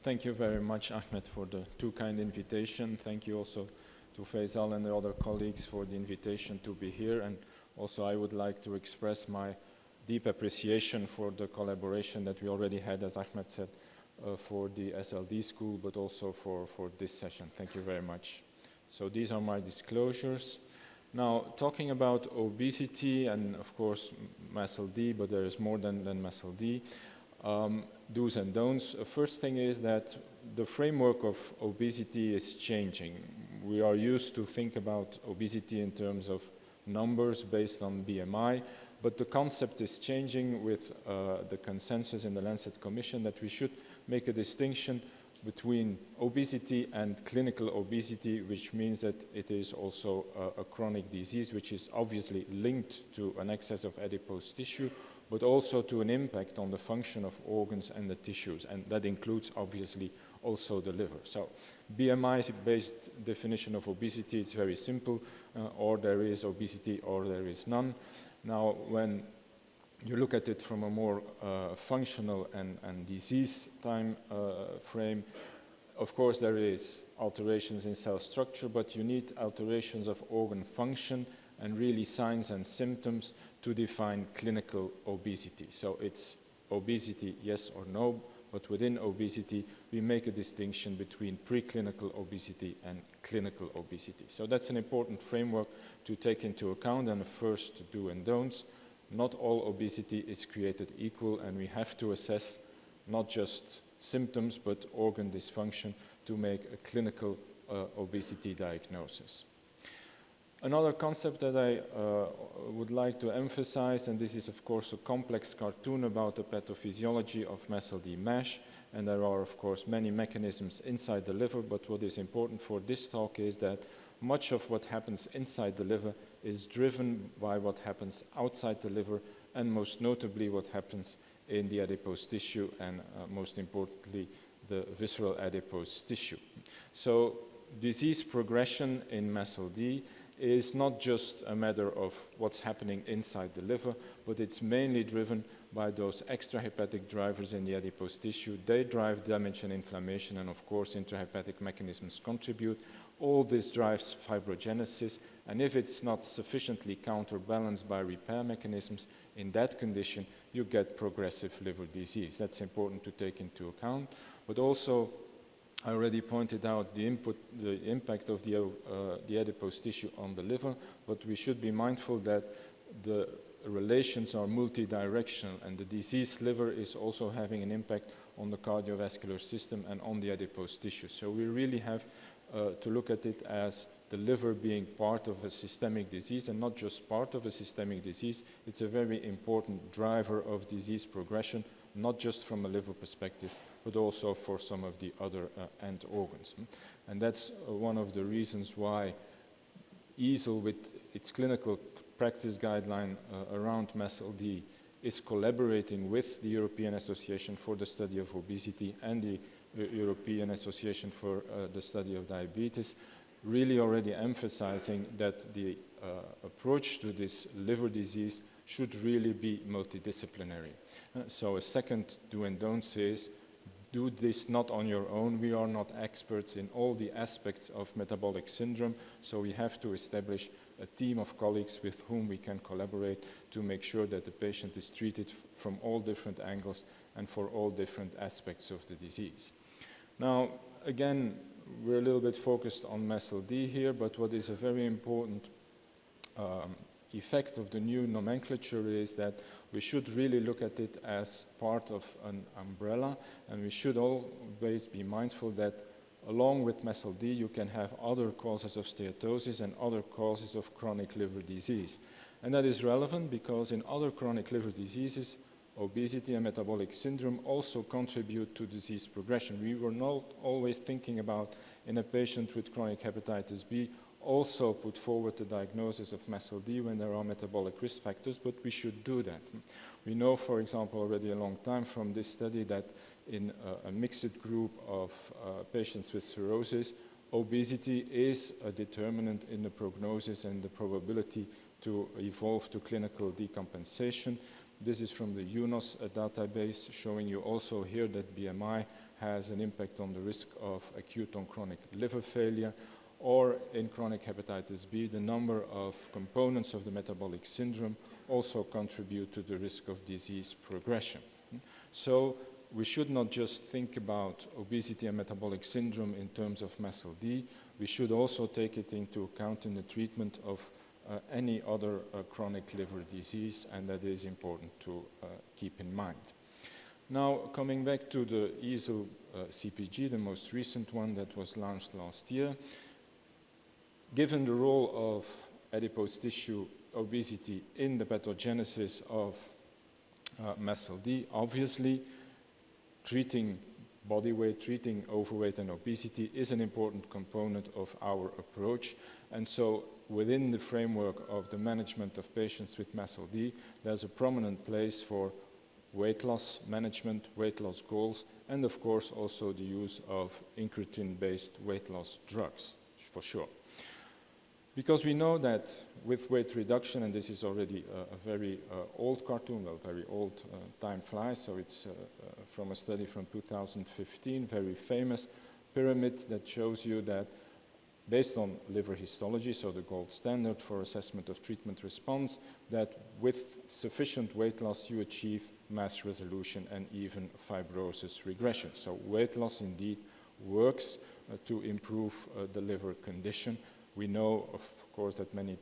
Thank you very much, Ahmed, for the too kind invitation. Thank you also to Faisal and the other colleagues for the invitation to be here. And also I would like to express my deep appreciation for the collaboration that we already had, as Ahmed said, for the SLD school, but also for this session. Thank you very much. So these are my disclosures. Now, talking about obesity and, of course, MASLD, but there is more than MASLD, do's and don'ts. First thing is that the framework of obesity is changing. We are used to think about obesity in terms of numbers based on BMI, but the concept is changing with the consensus in the Lancet Commission that we should make a distinction between obesity and clinical obesity, which means that it is also a chronic disease, which is obviously linked to an excess of adipose tissue, but also to an impact on the function of organs and the tissues, and that includes obviously also the liver. So BMI-based definition of obesity, it's very simple, or there is obesity or there is none. Now, when you look at it from a more functional and disease time frame, of course there is alterations in cell structure, but you need alterations of organ function and really signs and symptoms to define clinical obesity. So it's obesity, yes or no, but within obesity, we make a distinction between preclinical obesity and clinical obesity. So that's an important framework to take into account, and the first do and don'ts. Not all obesity is created equal, and we have to assess not just symptoms, but organ dysfunction to make a clinical obesity diagnosis. Another concept that I would like to emphasize, and this is of course a complex cartoon about the pathophysiology of MASLD MASH, and there are of course many mechanisms inside the liver, but what is important for this talk is that much of what happens inside the liver is driven by what happens outside the liver, and most notably what happens in the adipose tissue, and most importantly the visceral adipose tissue. So disease progression in MASLD is not just a matter of what's happening inside the liver, but it's mainly driven by those extrahepatic drivers in the adipose tissue. They drive damage and inflammation, and of course intrahepatic mechanisms contribute. All this drives fibrogenesis, and if it's not sufficiently counterbalanced by repair mechanisms, in that condition you get progressive liver disease. That's important to take into account, but also I already pointed out the impact of the adipose tissue on the liver, but we should be mindful that the relations are multidirectional, and the diseased liver is also having an impact on the cardiovascular system and on the adipose tissue. So we really have to look at it as the liver being part of a systemic disease, and not just part of a systemic disease. It's a very important driver of disease progression, not just from a liver perspective, but also for some of the other end organs. And that's one of the reasons why EASL, with its clinical practice guideline around MASLD, is collaborating with the European Association for the Study of Obesity and the European Association for the Study of Diabetes, really already emphasizing that the approach to this liver disease should really be multidisciplinary. So a second do and don't is, do this not on your own. We are not experts in all the aspects of metabolic syndrome, so we have to establish a team of colleagues with whom we can collaborate to make sure that the patient is treated from all different angles and for all different aspects of the disease. Now, again, we're a little bit focused on MASLD here, but what is a very important effect of the new nomenclature is that we should really look at it as part of an umbrella, and we should always be mindful that along with MASLD you can have other causes of steatosis and other causes of chronic liver disease. And that is relevant because in other chronic liver diseases, obesity and metabolic syndrome also contribute to disease progression. We were not always thinking about, in a patient with chronic hepatitis B, also put forward the diagnosis of MASLD when there are metabolic risk factors, but we should do that. We know, for example, already a long time from this study that in a mixed group of patients with cirrhosis, obesity is a determinant in the prognosis and the probability to evolve to clinical decompensation. This is from the UNOS database, showing you also here that BMI has an impact on the risk of acute on chronic liver failure, or in chronic hepatitis B, the number of components of the metabolic syndrome also contribute to the risk of disease progression. So we should not just think about obesity and metabolic syndrome in terms of MASLD. We should also take it into account in the treatment of any other chronic liver disease, and that is important to keep in mind. Now, coming back to the EASL CPG, the most recent one that was launched last year, given the role of adipose tissue obesity in the pathogenesis of MASLD, obviously treating body weight, treating overweight and obesity is an important component of our approach. And so within the framework of the management of patients with MASLD, there's a prominent place for weight loss management, weight loss goals, and of course also the use of incretin-based weight loss drugs, for sure. Because we know that with weight reduction, and this is already a very old cartoon, well, very old, time flies, so it's from a study from 2015, very famous pyramid that shows you that based on liver histology, so the gold standard for assessment of treatment response, that with sufficient weight loss you achieve mass resolution and even fibrosis regression. So weight loss indeed works to improve the liver condition. We know, of course, that many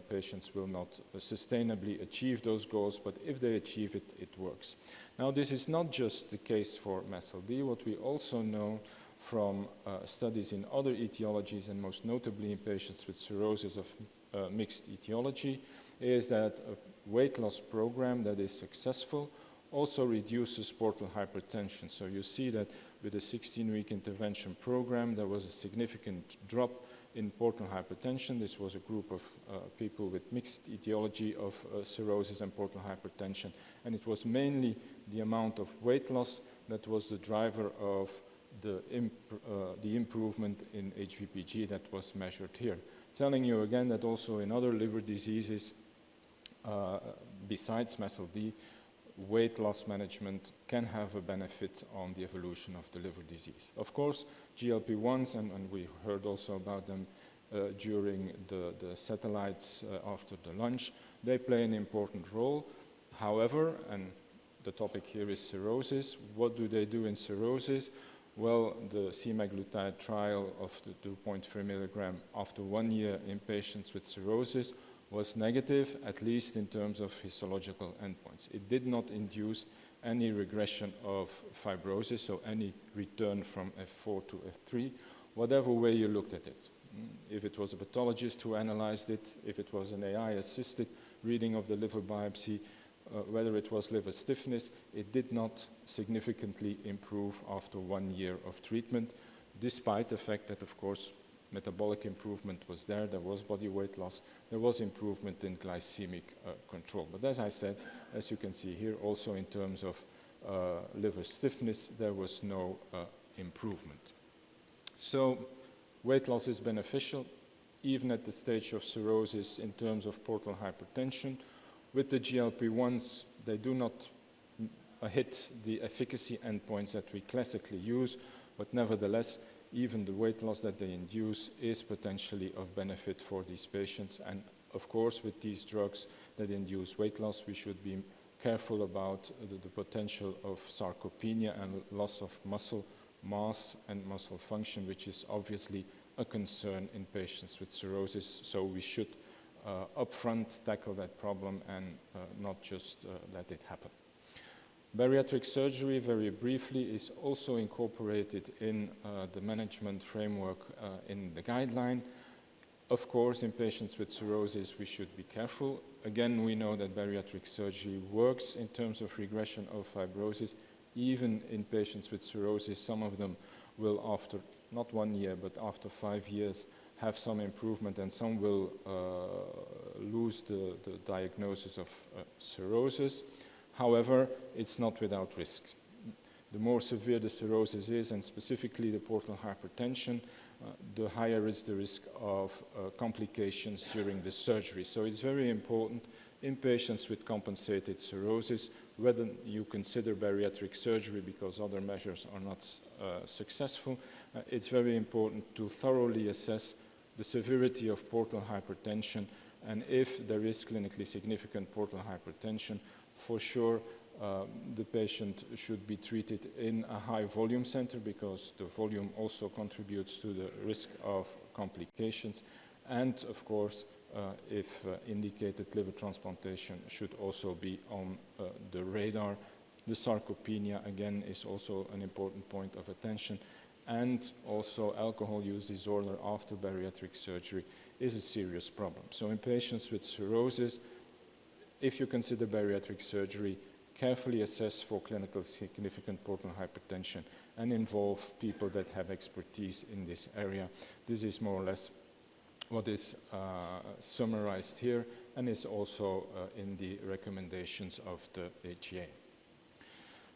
patients will not sustainably achieve those goals, but if they achieve it, it works. Now, this is not just the case for MASLD. What we also know from studies in other etiologies, and most notably in patients with cirrhosis of mixed etiology, is that a weight loss program that is successful also reduces portal hypertension. So you see that with a 16-week intervention program, there was a significant drop in portal hypertension. This was a group of people with mixed etiology of cirrhosis and portal hypertension, and it was mainly the amount of weight loss that was the driver of the improvement in HVPG that was measured here. Telling you again that also in other liver diseases, besides MASLD, weight loss management can have a benefit on the evolution of the liver disease. Of course, GLP-1s, and we heard also about them during the satellites after the lunch, they play an important role. However, and the topic here is cirrhosis, what do they do in cirrhosis? Well, the semaglutide trial of the 2.3 milligram after 1 year in patients with cirrhosis was negative, at least in terms of histological endpoints. It did not induce any regression of fibrosis, so any return from F4 to F3, whatever way you looked at it. If it was a pathologist who analyzed it, if it was an AI-assisted reading of the liver biopsy, whether it was liver stiffness, it did not significantly improve after 1 year of treatment, despite the fact that, of course, metabolic improvement was there was body weight loss, there was improvement in glycemic control. But as I said, as you can see here, also in terms of liver stiffness, there was no improvement. So weight loss is beneficial, even at the stage of cirrhosis in terms of portal hypertension. With the GLP-1s, they do not hit the efficacy endpoints that we classically use, but nevertheless, even the weight loss that they induce is potentially of benefit for these patients. And of course, with these drugs that induce weight loss, we should be careful about the potential of sarcopenia and loss of muscle mass and muscle function, which is obviously a concern in patients with cirrhosis. So we should upfront tackle that problem and not just let it happen. Bariatric surgery, very briefly, is also incorporated in the management framework in the guideline. Of course, in patients with cirrhosis, we should be careful. Again, we know that bariatric surgery works in terms of regression of fibrosis. Even in patients with cirrhosis, some of them will, after not 1 year, but after 5 years, have some improvement, and some will lose the diagnosis of cirrhosis. However, it's not without risks. The more severe the cirrhosis is, and specifically the portal hypertension, the higher is the risk of complications during the surgery. So it's very important in patients with compensated cirrhosis whether you consider bariatric surgery because other measures are not successful, it's very important to thoroughly assess the severity of portal hypertension, and if there is clinically significant portal hypertension, for sure the patient should be treated in a high volume center because the volume also contributes to the risk of complications, and of course if indicated, liver transplantation should also be on the radar. The sarcopenia, again, is also an important point of attention, and also alcohol use disorder after bariatric surgery is a serious problem. So in patients with cirrhosis, if you consider bariatric surgery, carefully assess for clinical significant portal hypertension and involve people that have expertise in this area. This is more or less what is summarized here and is also in the recommendations of the HGA.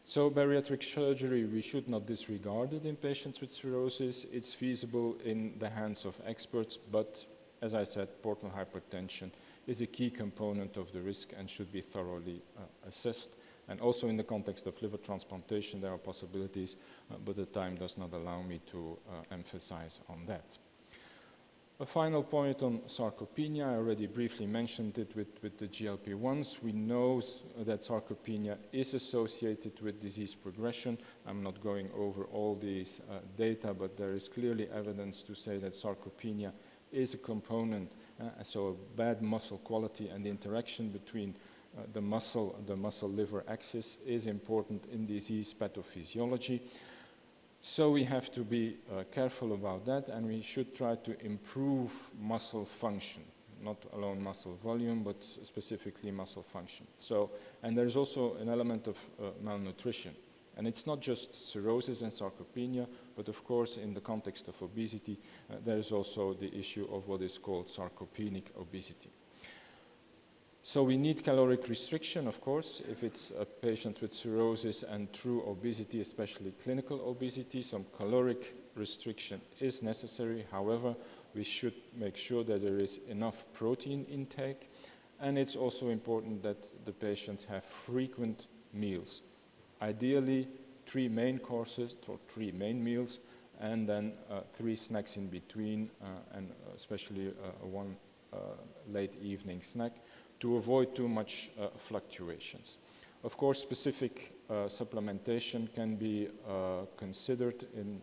So bariatric surgery, we should not disregard it in patients with cirrhosis. It's feasible in the hands of experts, but as I said, portal hypertension is a key component of the risk and should be thoroughly assessed. And also in the context of liver transplantation, there are possibilities, but the time does not allow me to emphasize on that. A final point on sarcopenia, I already briefly mentioned it with the GLP-1s. We know that sarcopenia is associated with disease progression. I'm not going over all these data, but there is clearly evidence to say that sarcopenia is a component, so a bad muscle quality and the interaction between the muscle-liver axis is important in disease pathophysiology. So we have to be careful about that, and we should try to improve muscle function, not alone muscle volume, but specifically muscle function. So, and there's also an element of malnutrition. And it's not just cirrhosis and sarcopenia, but of course in the context of obesity, there is also the issue of what is called sarcopenic obesity. So we need caloric restriction, of course, if it's a patient with cirrhosis and true obesity, especially clinical obesity. Some caloric restriction is necessary. However, we should make sure that there is enough protein intake, and it's also important that the patients have frequent meals. Ideally, 3 main courses or 3 main meals, and then 3 snacks in between, and especially one late evening snack, to avoid too much fluctuations. Of course, specific supplementation can be considered in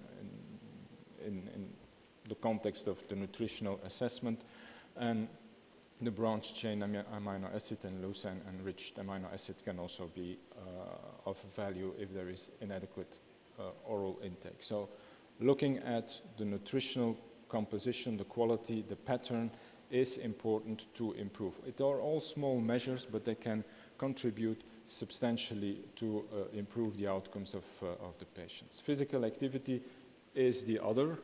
the context of the nutritional assessment, and the branched chain amino acid and leucine enriched amino acid can also be of value if there is inadequate oral intake. So looking at the nutritional composition, the quality, the pattern is important to improve. It are all small measures, but they can contribute substantially to improve the outcomes of the patients. Physical activity is the other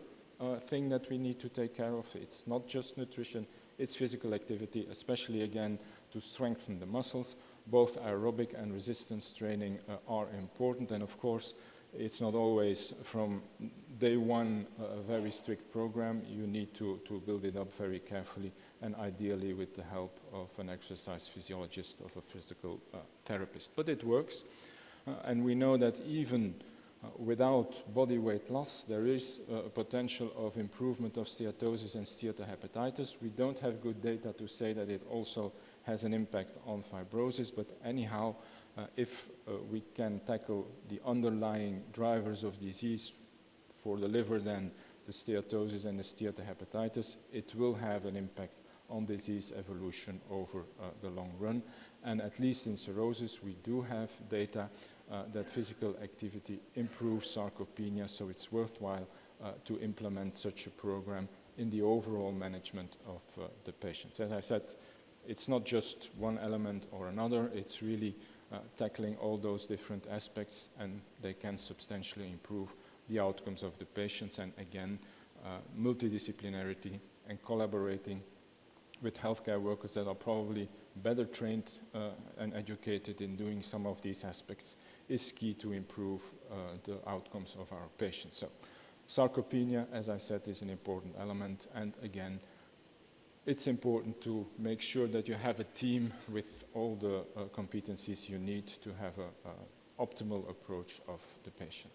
thing that we need to take care of. It's not just nutrition, it's physical activity, especially again to strengthen the muscles. Both aerobic and resistance training are important, and of course it's not always from day one a very strict program. You need to build it up very carefully, and ideally with the help of an exercise physiologist, of a physical therapist. But it works, and we know that even without body weight loss, there is a potential of improvement of steatosis and steatohepatitis. We don't have good data to say that it also has an impact on fibrosis, but anyhow, if we can tackle the underlying drivers of disease for the liver, then the steatosis and the steatohepatitis, it will have an impact on disease evolution over the long run. And at least in cirrhosis, we do have data that physical activity improves sarcopenia, so it's worthwhile to implement such a program in the overall management of the patients. As I said, it's not just one element or another, it's really tackling all those different aspects, and they can substantially improve the outcomes of the patients. And again, multidisciplinarity and collaborating with healthcare workers that are probably better trained and educated in doing some of these aspects is key to improve the outcomes of our patients. So sarcopenia, as I said, is an important element, and again, it's important to make sure that you have a team with all the competencies you need to have an optimal approach of the patient.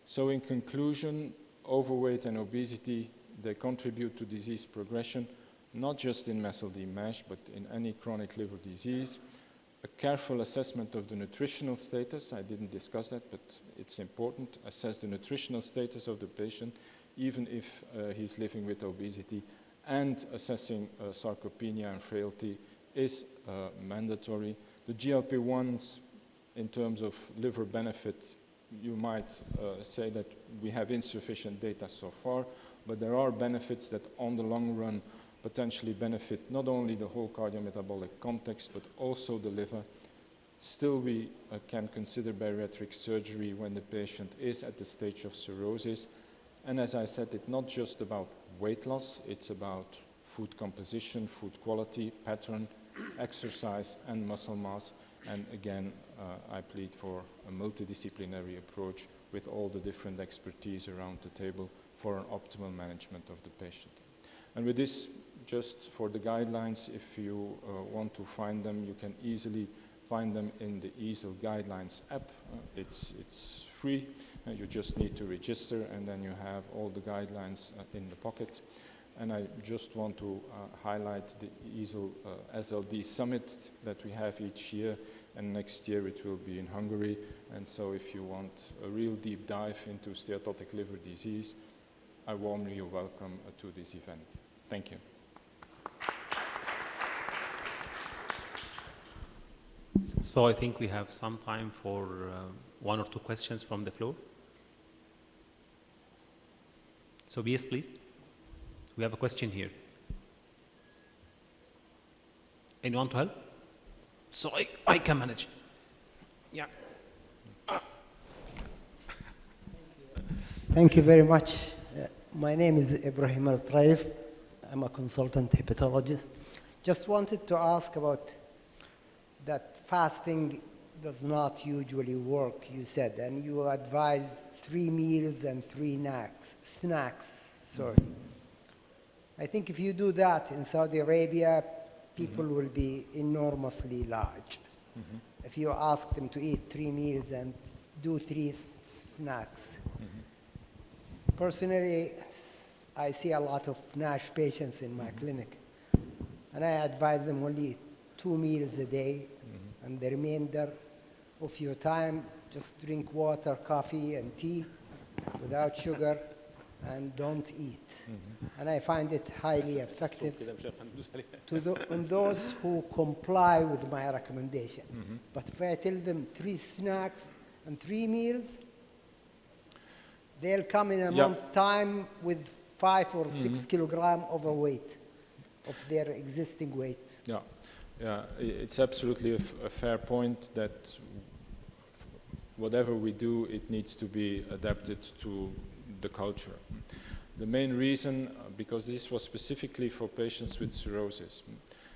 So in conclusion, overweight and obesity, they contribute to disease progression, not just in MASLD-MASH, but in any chronic liver disease. A careful assessment of the nutritional status, I didn't discuss that, but it's important. Assess the nutritional status of the patient, even if he's living with obesity, and assessing sarcopenia and frailty is mandatory. The GLP-1s, in terms of liver benefit, you might say that we have insufficient data so far, but there are benefits that on the long run potentially benefit not only the whole cardiometabolic context, but also the liver. Still, we can consider bariatric surgery when the patient is at the stage of cirrhosis. And as I said, it's not just about weight loss, it's about food composition, food quality, pattern, exercise, and muscle mass. And again, I plead for a multidisciplinary approach with all the different expertise around the table for an optimal management of the patient. And with this, just for the guidelines, if you want to find them, you can easily find them in the EASL Guidelines app. It's free. You just need to register, and then you have all the guidelines in the pocket. And I just want to highlight the EASL SLD Summit that we have each year, and next year it will be in Hungary. And so if you want a real deep dive into steatotic liver disease, I warmly welcome to this event. Thank you. So I think we have some time for one or two questions from the floor. So yes, please. We have a question here. Anyone to help? So I can manage. Yeah. Thank you very much. My name is Ibrahim Al-Traif. I'm a consultant hepatologist. Just wanted to ask about that fasting does not usually work, you said, and you advised 3 meals and 3 snacks. Sorry. I think if you do that in Saudi Arabia, people will be enormously large. If you ask them to eat 3 meals and do 3 snacks. Personally, I see a lot of NASH patients in my clinic, and I advise them only 2 meals a day, and the remainder of your time, just drink water, coffee, and tea without sugar, and don't eat. And I find it highly effective on those who comply with my recommendation. But if I tell them 3 snacks and 3 meals, they'll come in a month's time with 5 or 6 kilogram overweight of their existing weight. Yeah, it's absolutely a fair point that whatever we do, it needs to be adapted to the culture. The main reason, because this was specifically for patients with cirrhosis,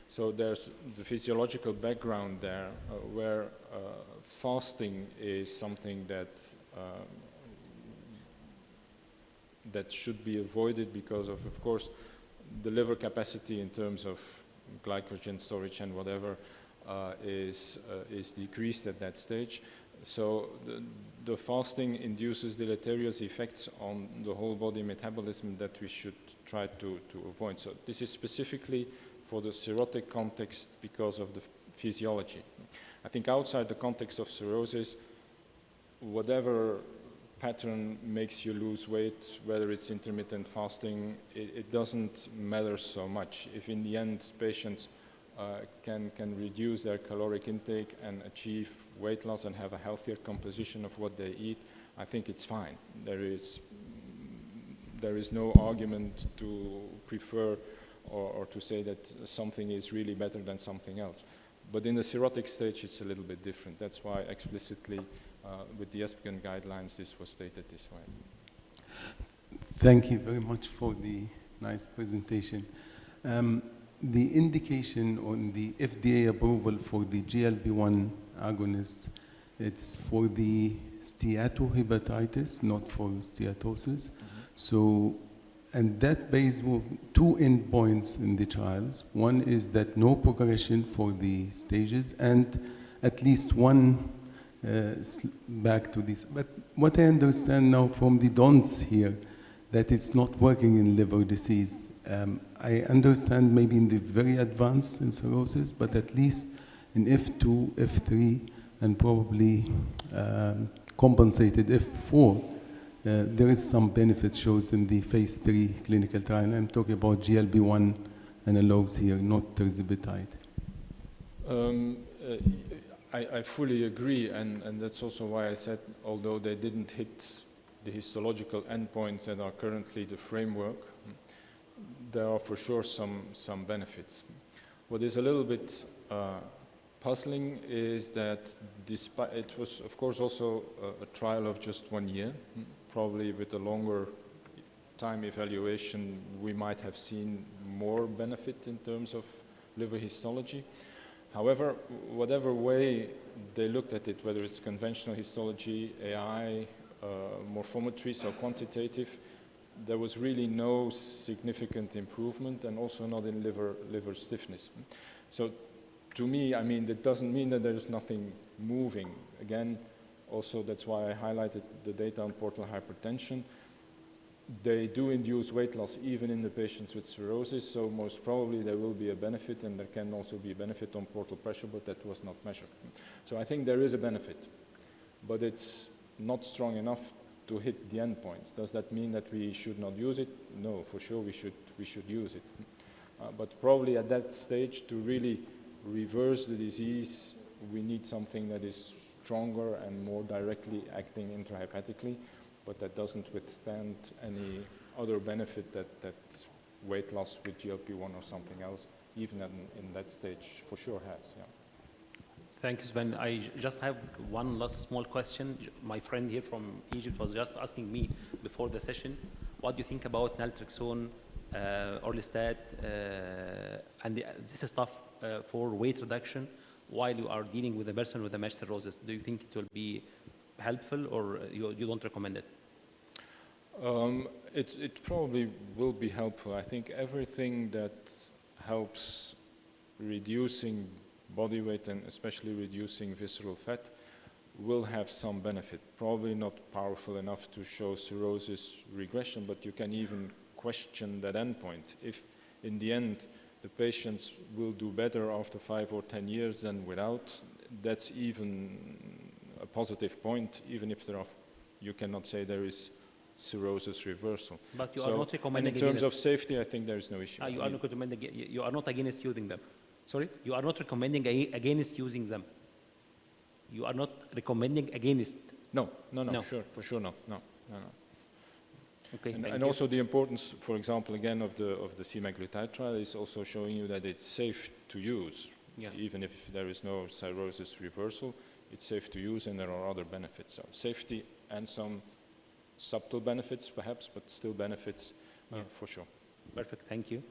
so there's the physiological background there where fasting is something that that should be avoided because of course, the liver capacity in terms of glycogen storage and whatever is decreased at that stage. So the fasting induces deleterious effects on the whole body metabolism that we should try to avoid. So this is specifically for the cirrhotic context because of the physiology. I think outside the context of cirrhosis, whatever pattern makes you lose weight, whether it's intermittent fasting, it doesn't matter so much. If in the end patients can reduce their caloric intake and achieve weight loss and have a healthier composition of what they eat, I think it's fine. There is no argument to prefer or to say that something is really better than something else. But in the cirrhotic stage, it's a little bit different. That's why explicitly with the ESPGHAN guidelines, this was stated this way. Thank you very much for the nice presentation. The indication on the FDA approval for the GLP-1 agonist, it's for the steatohepatitis, not for steatosis. So And that based on two endpoints in the trials. One is that no progression for the stages and at least one back to this. But what I understand now from the don'ts here, that it's not working in liver disease. I understand maybe in the very advanced in cirrhosis, but at least in F2, F3, and probably compensated F4, there is some benefit shows in the phase 3 clinical trial. I'm talking about GLP-1 analogs here, not tirzepatide. I fully agree, and that's also why I said, although they didn't hit the histological endpoints that are currently the framework, there are for sure some benefits. What is a little bit puzzling is that despite, it was of course also a trial of just 1 year, probably with a longer time evaluation we might have seen more benefit in terms of liver histology. However, whatever way they looked at it, whether it's conventional histology, AI, morphometry, so quantitative, there was really no significant improvement, and also not in liver stiffness. So to me, I mean, that doesn't mean that there's nothing moving. Again, also that's why I highlighted the data on portal hypertension. They do induce weight loss even in the patients with cirrhosis, so most probably there will be a benefit, and there can also be a benefit on portal pressure, but that was not measured. So I think there is a benefit, but it's not strong enough to hit the endpoints. Does that mean that we should not use it? No, for sure we should use it. But probably at that stage, to really reverse the disease, we need something that is stronger and more directly acting intrahepatically, but that doesn't withstand any other benefit that weight loss with GLP-1 or something else, even in that stage, for sure has. Yeah. Thank you, Sven. I just have one last small question. My friend here from Egypt was just asking me before the session, what do you think about naltrexone, orlistat, and this stuff for weight reduction while you are dealing with a person with a MASH cirrhosis? Do you think it will be helpful, or you don't recommend it? It probably will be helpful. I think everything that helps reducing body weight and especially reducing visceral fat will have some benefit. Probably not powerful enough to show cirrhosis regression, but you can even question that endpoint. If in the end the patients will do better after 5 or 10 years than without, that's even a positive point, even if there are, you cannot say there is cirrhosis reversal. But you are not recommending. And in terms of safety, I think there is no issue. You are not recommending. You are not against using them. Sorry, you are not recommending against using them. You are not recommending against. No. Sure, for sure, no. Okay. And also the importance, for example, again of the semaglutide trial is also showing you that it's safe to use, even if there is no cirrhosis reversal. It's safe to use, and there are other benefits. So safety and some subtle benefits, perhaps, but still benefits for sure. Perfect. Thank you.